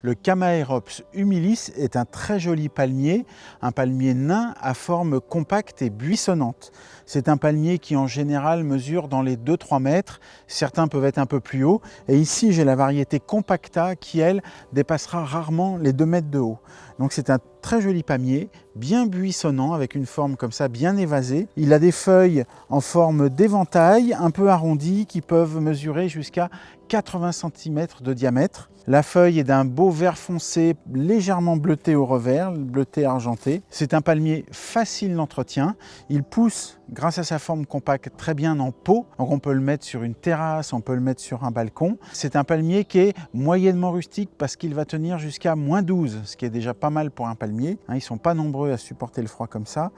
Le Chamaerops humilis est un très joli palmier, un palmier nain à forme compacte et buissonnante. C'est un palmier qui en général mesure dans les 2-3 mètres, certains peuvent être un peu plus hauts. Et ici j'ai la variété compacta qui elle dépassera rarement les 2 mètres de haut. Donc c'est un très joli palmier, bien buissonnant avec une forme comme ça bien évasée. Il a des feuilles en forme d'éventail, un peu arrondies, qui peuvent mesurer jusqu'à 80 cm de diamètre. La feuille est d'un beau vert foncé, légèrement bleuté au revers, bleuté argenté. C'est un palmier facile d'entretien. Il pousse, grâce à sa forme compacte, très bien en pot. Donc on peut le mettre sur une terrasse, on peut le mettre sur un balcon. C'est un palmier qui est moyennement rustique parce qu'il va tenir jusqu'à -12, ce qui est déjà pas mal pour un palmier. Ils ne sont pas nombreux à supporter le froid comme ça.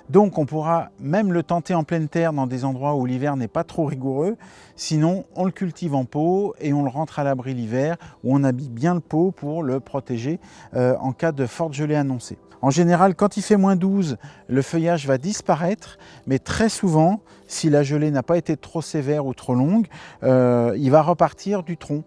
Donc on pourra même le tenter en pleine terre dans des endroits où l'hiver n'est pas trop rigoureux. Sinon, on le cultive en pot et on le rentre à l'abri l'hiver, où on habille bien le pot pour le protéger en cas de forte gelée annoncée. En général, quand il fait -12, le feuillage va disparaître, mais très souvent, si la gelée n'a pas été trop sévère ou trop longue, il va repartir du tronc.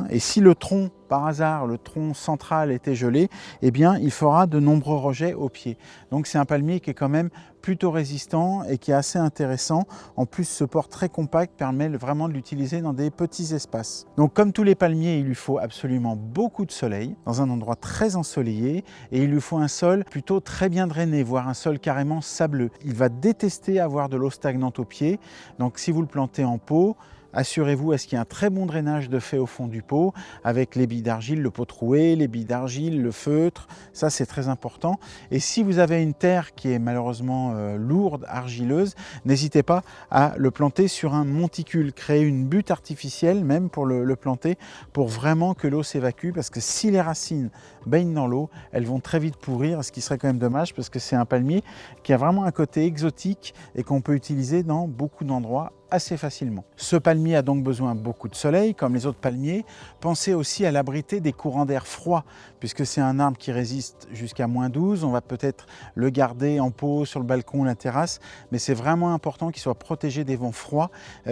Et si le tronc, par hasard, le tronc central était gelé, eh bien, il fera de nombreux rejets au pied. Donc c'est un palmier qui est quand même plutôt résistant et qui est assez intéressant. En plus, ce port très compact permet vraiment de l'utiliser dans des petits espaces. Donc comme tous les palmiers, il lui faut absolument beaucoup de soleil, dans un endroit très ensoleillé, et il lui faut un sol plutôt très bien drainé, voire un sol carrément sableux. Il va détester avoir de l'eau stagnante au pied, donc si vous le plantez en pot, assurez-vous à ce qu'il y ait un très bon drainage de fait au fond du pot, avec les billes d'argile, le pot troué, les billes d'argile, le feutre, ça c'est très important. Et si vous avez une terre qui est malheureusement lourde, argileuse, n'hésitez pas à le planter sur un monticule, créer une butte artificielle même pour le planter, pour vraiment que l'eau s'évacue, parce que si les racines baignent dans l'eau, elles vont très vite pourrir, ce qui serait quand même dommage, parce que c'est un palmier qui a vraiment un côté exotique et qu'on peut utiliser dans beaucoup d'endroits assez facilement. Ce palmier a donc besoin beaucoup de soleil, comme les autres palmiers. Pensez aussi à l'abriter des courants d'air froid, puisque c'est un arbre qui résiste jusqu'à -12. On va peut-être le garder en pot sur le balcon ou la terrasse, mais c'est vraiment important qu'il soit protégé des vents froids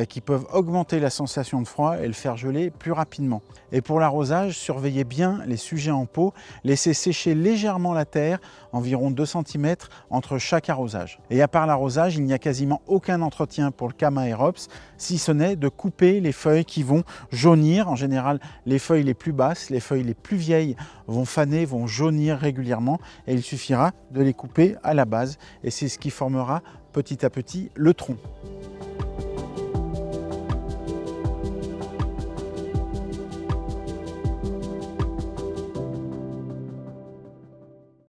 qui peuvent augmenter la sensation de froid et le faire geler plus rapidement. Et pour l'arrosage, surveillez bien les sujets en pot. Laissez sécher légèrement la terre, environ 2 cm entre chaque arrosage. Et à part l'arrosage, il n'y a quasiment aucun entretien pour le Chamaerops, si ce n'est de couper les feuilles qui vont jaunir. En général, les feuilles les plus basses, les feuilles les plus vieilles vont faner, vont jaunir régulièrement, et il suffira de les couper à la base, et c'est ce qui formera petit à petit le tronc.